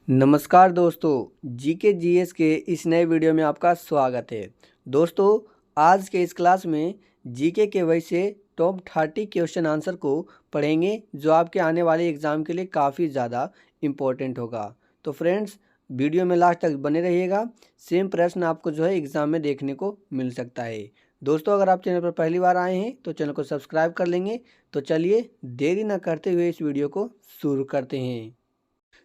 नमस्कार दोस्तों, GK GS के इस नए वीडियो में आपका स्वागत है। दोस्तों, आज के इस क्लास में जीके के वजह से टॉप 30 क्वेश्चन आंसर को पढ़ेंगे जो आपके आने वाले एग्ज़ाम के लिए काफ़ी ज़्यादा इम्पोर्टेंट होगा। तो फ्रेंड्स, वीडियो में लास्ट तक बने रहिएगा। सेम प्रश्न आपको जो है एग्ज़ाम में देखने को मिल सकता है। दोस्तों, अगर आप चैनल पर पहली बार आए हैं तो चैनल को सब्सक्राइब कर लेंगे। तो चलिए देरी न करते हुए इस वीडियो को शुरू करते हैं।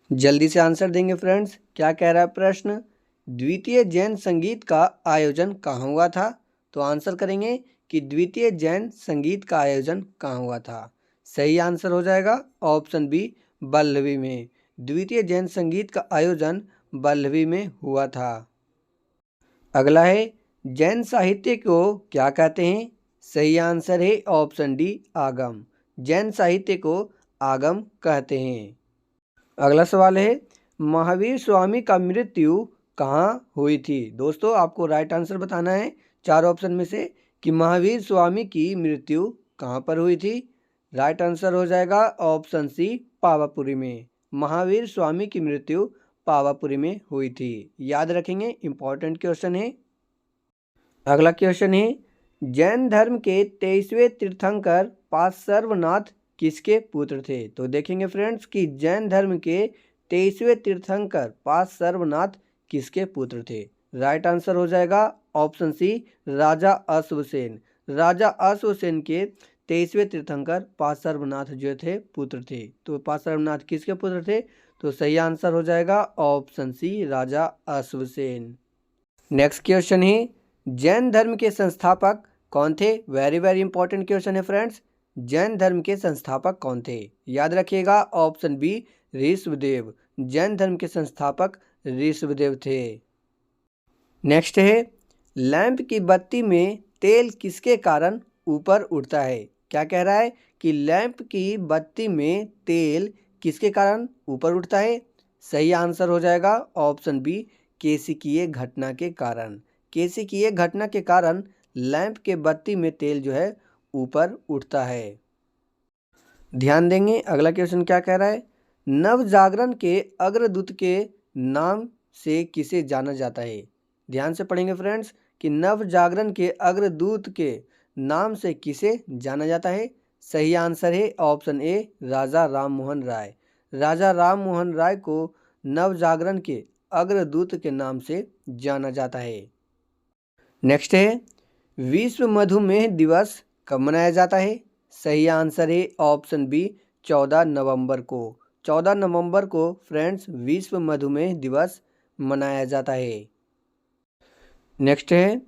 जल्दी से आंसर देंगे फ्रेंड्स। क्या कह रहा है प्रश्न? द्वितीय जैन संगीत का आयोजन कहाँ हुआ था? तो आंसर करेंगे कि द्वितीय जैन संगीत का आयोजन कहाँ हुआ था। सही आंसर हो जाएगा ऑप्शन बी, वल्लभी में। द्वितीय जैन संगीत का आयोजन वल्लभी में हुआ था। अगला है, जैन साहित्य को क्या कहते हैं? सही आंसर है ऑप्शन डी, आगम। जैन साहित्य को आगम कहते हैं। अगला सवाल है, महावीर स्वामी का मृत्यु कहाँ हुई थी? दोस्तों, आपको राइट आंसर बताना है चार ऑप्शन में से कि महावीर स्वामी की मृत्यु कहाँ पर हुई थी। राइट आंसर हो जाएगा ऑप्शन सी, पावापुरी में। महावीर स्वामी की मृत्यु पावापुरी में हुई थी। याद रखेंगे, इंपॉर्टेंट क्वेश्चन है। अगला क्वेश्चन है, जैन धर्म के 23वें तीर्थंकर पार्श्वनाथ किसके पुत्र थे? तो देखेंगे फ्रेंड्स कि जैन धर्म के 23वें तीर्थंकर पार्श्वनाथ किसके पुत्र थे। राइट आंसर हो जाएगा ऑप्शन सी, राजा अश्वसेन। राजा अश्वसेन के 23वें तीर्थंकर पार्श्वनाथ जो थे पुत्र थे। तो पार्श्वनाथ किसके पुत्र थे? तो सही आंसर हो जाएगा ऑप्शन सी, राजा अश्वसेन। नेक्स्ट क्वेश्चन है, जैन धर्म के संस्थापक कौन थे? वेरी वेरी इंपॉर्टेंट क्वेश्चन है फ्रेंड्स। जैन धर्म के संस्थापक कौन थे? याद रखिएगा ऑप्शन बी, ऋषभदेव। जैन धर्म के संस्थापक ऋषभदेव थे। नेक्स्ट है, लैंप की बत्ती में तेल किसके कारण ऊपर उठता है? क्या कह रहा है कि लैंप की बत्ती में तेल किसके कारण ऊपर उठता है? सही आंसर हो जाएगा ऑप्शन बी, केसिकीय घटना के कारण। केसिकीय घटना के कारण लैंप के बत्ती में तेल जो है ऊपर उठता है। ध्यान देंगे, अगला क्वेश्चन क्या कह रहा है? नव जागरण के अग्रदूत के नाम से किसे जाना जाता है? ध्यान से पढ़ेंगे फ्रेंड्स कि नव जागरण के अग्रदूत के नाम से किसे जाना जाता है। सही आंसर है ऑप्शन ए, राजा राम मोहन राय। राजा राम मोहन राय को नव जागरण के अग्रदूत के नाम से जाना जाता है। नेक्स्ट है, विश्व मधुमेह दिवस कब मनाया जाता है? सही आंसर है ऑप्शन बी, 14 नवंबर को। 14 नवंबर को फ्रेंड्स विश्व मधुमेह दिवस मनाया जाता है। नेक्स्ट है,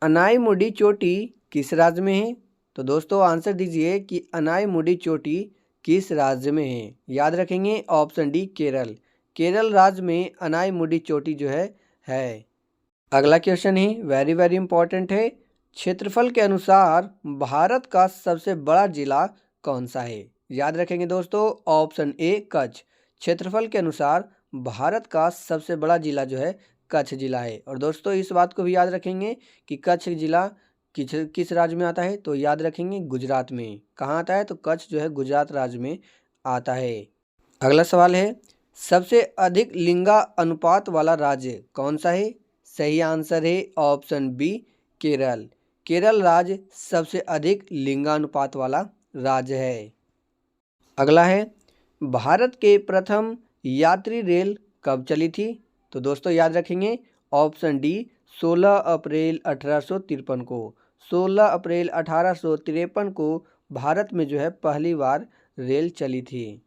अनाईमुडी चोटी किस राज्य में है? तो दोस्तों आंसर दीजिए कि अनाईमुडी चोटी किस राज्य में है। याद रखेंगे ऑप्शन डी, केरल। केरल राज्य में अनाईमुडी चोटी जो है। अगला क्वेश्चन ही वेरी वेरी इंपॉर्टेंट है। क्षेत्रफल के अनुसार भारत का सबसे बड़ा जिला कौन सा है? याद रखेंगे दोस्तों ऑप्शन ए, कच्छ। क्षेत्रफल के अनुसार भारत का सबसे बड़ा जिला जो है कच्छ जिला है। और दोस्तों इस बात को भी याद रखेंगे कि कच्छ जिला किस राज्य में आता है? तो याद रखेंगे गुजरात में। कहाँ आता है? तो कच्छ जो है गुजरात राज्य में आता है। अगला सवाल है, सबसे अधिक लिंगा अनुपात वाला राज्य कौन सा है? सही आंसर है ऑप्शन बी, केरल। केरल राज्य सबसे अधिक लिंगानुपात वाला राज्य है। अगला है, भारत के प्रथम यात्री रेल कब चली थी? तो दोस्तों याद रखेंगे ऑप्शन डी, 16 अप्रैल 1853 को। 16 अप्रैल 1853 को भारत में जो है पहली बार रेल चली थी।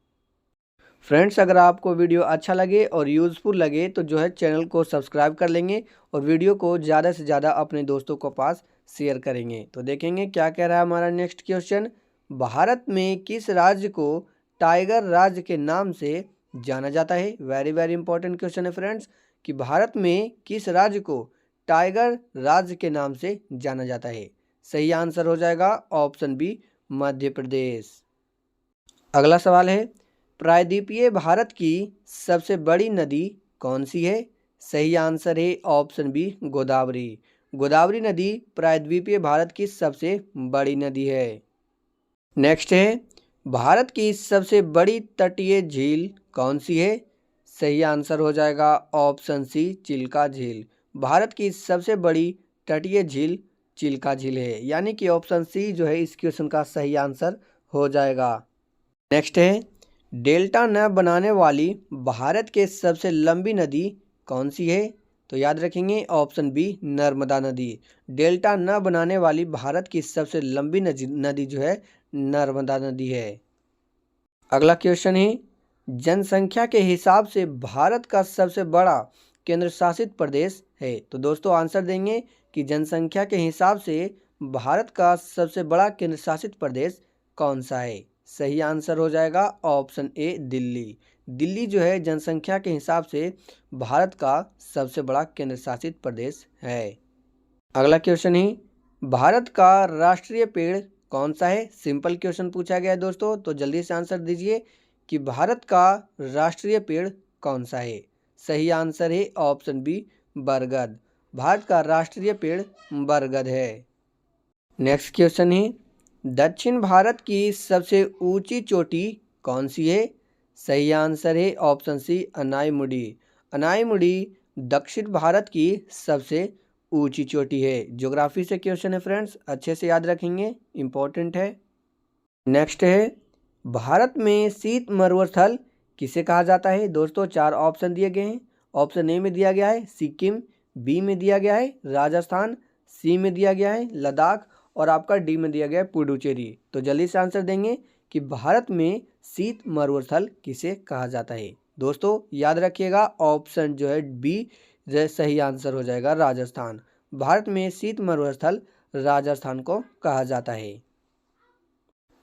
फ्रेंड्स, अगर आपको वीडियो अच्छा लगे और यूज़फुल लगे तो जो है चैनल को सब्सक्राइब कर लेंगे और वीडियो को ज़्यादा से ज़्यादा अपने दोस्तों को पास शेयर करेंगे। तो देखेंगे क्या कह रहा है हमारा नेक्स्ट क्वेश्चन। भारत में किस राज्य को टाइगर राज्य के नाम से जाना जाता है? वेरी वेरी इंपॉर्टेंट क्वेश्चन है फ्रेंड्स कि भारत में किस राज्य को टाइगर राज्य के नाम से जाना जाता है। सही आंसर हो जाएगा ऑप्शन बी, मध्य प्रदेश। अगला सवाल है, प्रायद्वीपीय भारत की सबसे बड़ी नदी कौन सी है? सही आंसर है ऑप्शन बी, गोदावरी। गोदावरी नदी प्रायद्वीपीय भारत की सबसे बड़ी नदी है। नेक्स्ट है, भारत की सबसे बड़ी तटीय झील कौन सी है? सही आंसर हो जाएगा ऑप्शन सी चिल्का झील। भारत की सबसे बड़ी तटीय झील चिल्का झील है, यानी कि ऑप्शन सी जो है इस क्वेश्चन का सही आंसर हो जाएगा। नेक्स्ट है, डेल्टा न बनाने वाली भारत के सबसे लंबी नदी कौन सी है? तो याद रखेंगे ऑप्शन बी नर्मदा नदी। डेल्टा न बनाने वाली भारत की सबसे लंबी नदी जो है नर्मदा नदी है। अगला क्वेश्चन है, जनसंख्या के हिसाब से भारत का सबसे बड़ा केंद्र शासित प्रदेश है। तो दोस्तों आंसर देंगे कि जनसंख्या के हिसाब से भारत का सबसे बड़ा केंद्र शासित प्रदेश कौन सा है? सही आंसर हो जाएगा ऑप्शन ए दिल्ली। दिल्ली जो है जनसंख्या के हिसाब से भारत का सबसे बड़ा केंद्र शासित प्रदेश है। अगला क्वेश्चन है, भारत का राष्ट्रीय पेड़ कौन सा है? सिंपल क्वेश्चन पूछा गया है दोस्तों, तो जल्दी से आंसर दीजिए कि भारत का राष्ट्रीय पेड़ कौन सा है? सही आंसर है ऑप्शन बी बरगद। भारत का राष्ट्रीय पेड़ बरगद है। नेक्स्ट क्वेश्चन है, दक्षिण भारत की सबसे ऊंची चोटी कौन सी है? सही आंसर है ऑप्शन सी अनाईमुडी। अनाईमुडी दक्षिण भारत की सबसे ऊंची चोटी है। ज्योग्राफी से क्वेश्चन है फ्रेंड्स, अच्छे से याद रखेंगे, इंपॉर्टेंट है। नेक्स्ट है, भारत में शीत मरुस्थल किसे कहा जाता है? दोस्तों 4 ऑप्शन दिए गए हैं। ऑप्शन ए में दिया गया है सिक्किम, बी में दिया गया है राजस्थान, सी में दिया गया है लद्दाख और आपका डी में दिया गया है पुडुचेरी। तो जल्दी से आंसर देंगे कि भारत में शीत मरुस्थल किसे कहा जाता है? दोस्तों याद रखिएगा ऑप्शन जो है बी सही आंसर हो जाएगा राजस्थान। भारत में शीत मरुस्थल राजस्थान को कहा जाता है।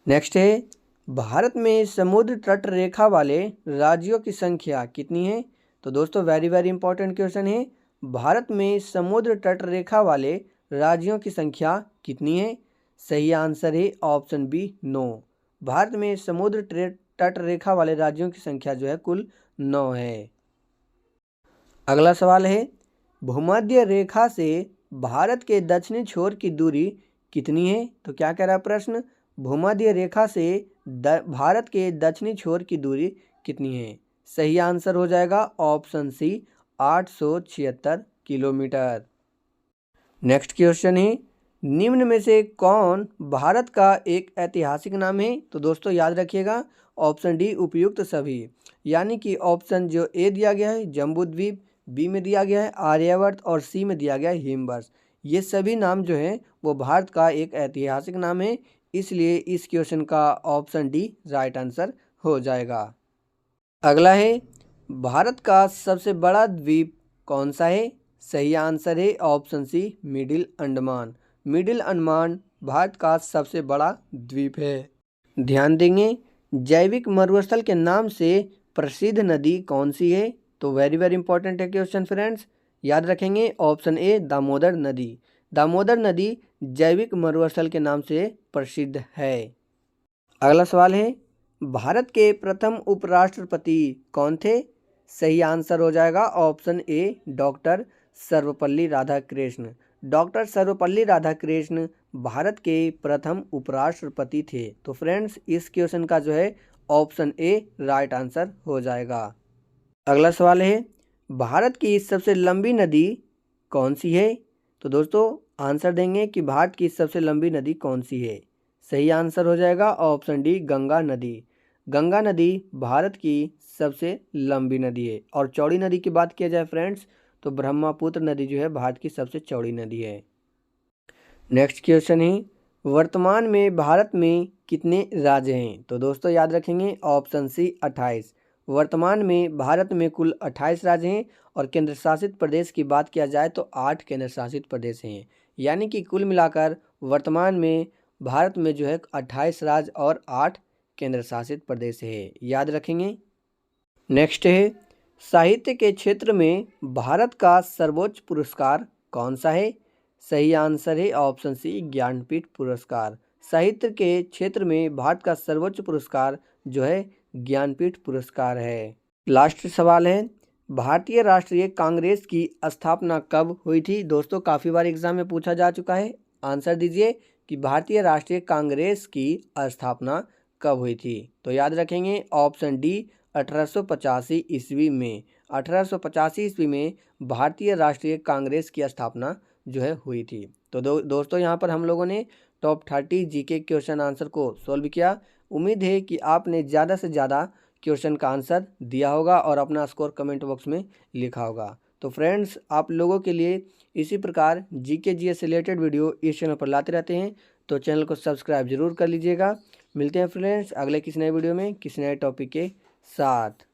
नेक्स्ट है, भारत में समुद्र तट रेखा वाले राज्यों की संख्या कितनी है? तो दोस्तों वेरी वेरी इंपॉर्टेंट क्वेश्चन है। भारत में समुद्र तट रेखा वाले राज्यों की संख्या कितनी है? सही आंसर है ऑप्शन बी 9। भारत में समुद्र तट रेखा वाले राज्यों की संख्या जो है कुल 9 है। अगला सवाल है, भूमध्य रेखा से भारत के दक्षिणी छोर की दूरी कितनी है? तो क्या कह रहा है प्रश्न, भूमध्य रेखा से भारत के दक्षिणी छोर की दूरी कितनी है? सही आंसर हो जाएगा option C 876 kilometre. Next question है, निम्न में से कौन भारत का एक ऐतिहासिक नाम है? तो दोस्तों याद रखिएगा ऑप्शन डी उपयुक्त सभी, यानी कि ऑप्शन जो ए दिया गया है जम्बूद्वीप, बी में दिया गया है आर्यवर्त और सी में दिया गया है हिमवर्ष। ये सभी नाम जो हैं वो भारत का एक ऐतिहासिक नाम है, इसलिए इस क्वेश्चन का ऑप्शन डी राइट आंसर हो जाएगा। अगला है, भारत का सबसे बड़ा द्वीप कौन सा है? सही आंसर है option C middle Andaman. Middle Andaman Bharat का सबसे बड़ा द्वीप है। ध्यान देंगे, जैविक मरुस्थल के नाम से प्रसिद्ध नदी कौन सी है? तो वेरी वेरी इंपॉर्टेंट है क्वेश्चन फ्रेंड्स, याद रखेंगे ऑप्शन ए दामोदर नदी। दामोदर नदी जैविक मरुस्थल के नाम से प्रसिद्ध है। अगला सवाल है, भारत के प्रथम उपराष्ट्रपति कौन थे? सही आंसर हो जाएगा option A doctor Sarvepalli Radhakrishna. Doctor Sarvepalli Radhakrishna Bharat के प्रथम उपराष्ट्रपति थे। तो फ्रेंड्स इस क्वेश्चन का जो है ऑप्शन ए राइट आंसर हो जाएगा। अगला सवाल है, भारत की सबसे लंबी नदी कौन सी है? तो दोस्तों आंसर देंगे कि भारत की सबसे लंबी नदी कौन सी है। सही आंसर हो जाएगा ऑप्शन डी गंगा नदी। गंगा नदी भारत की सबसे लंबी नदी है। और चौड़ी नदी की बात किया जाए फ्रेंड्स तो ब्रह्मपुत्र नदी जो है भारत की सबसे चौड़ी नदी है। नेक्स्ट क्वेश्चन है, वर्तमान में भारत में कितने राज्य हैं? तो दोस्तों याद रखेंगे ऑप्शन सी 28। वर्तमान में भारत में कुल 28 राज्य हैं और केंद्र शासित प्रदेश की बात किया जाए तो 8 केंद्र शासित प्रदेश हैं, यानी कि कुल मिलाकर वर्तमान में भारत में जो है 28 राज्य और 8 केंद्र शासित प्रदेश है, याद रखेंगे। नेक्स्ट है, साहित्य के क्षेत्र में भारत का सर्वोच्च पुरस्कार कौन सा है? सही आंसर है ऑप्शन सी ज्ञानपीठ पुरस्कार। साहित्य के क्षेत्र में भारत का सर्वोच्च पुरस्कार जो है ज्ञानपीठ पुरस्कार है। लास्ट सवाल है, भारतीय राष्ट्रीय कांग्रेस की स्थापना कब हुई थी? दोस्तों काफ़ी बार एग्जाम में पूछा जा चुका है, आंसर दीजिए कि भारतीय राष्ट्रीय कांग्रेस की स्थापना कब हुई थी? तो याद रखेंगे ऑप्शन डी 1885 ईस्वी में 1885 ईस्वी में भारतीय राष्ट्रीय कांग्रेस की स्थापना जो है हुई थी। तो दोस्तों यहाँ पर हम लोगों ने टॉप 30 जीके क्वेश्चन आंसर को सॉल्व किया। उम्मीद है कि आपने ज़्यादा से ज़्यादा क्वेश्चन का आंसर दिया होगा और अपना स्कोर कमेंट बॉक्स में लिखा होगा। तो फ्रेंड्स, आप लोगों के लिए इसी प्रकार जीके जीएस से रिलेटेड वीडियो इस चैनल पर लाते रहते हैं, तो चैनल को सब्सक्राइब जरूर कर लीजिएगा। मिलते हैं फ्रेंड्स अगले किसी नए वीडियो में किसी नए टॉपिक के साथ।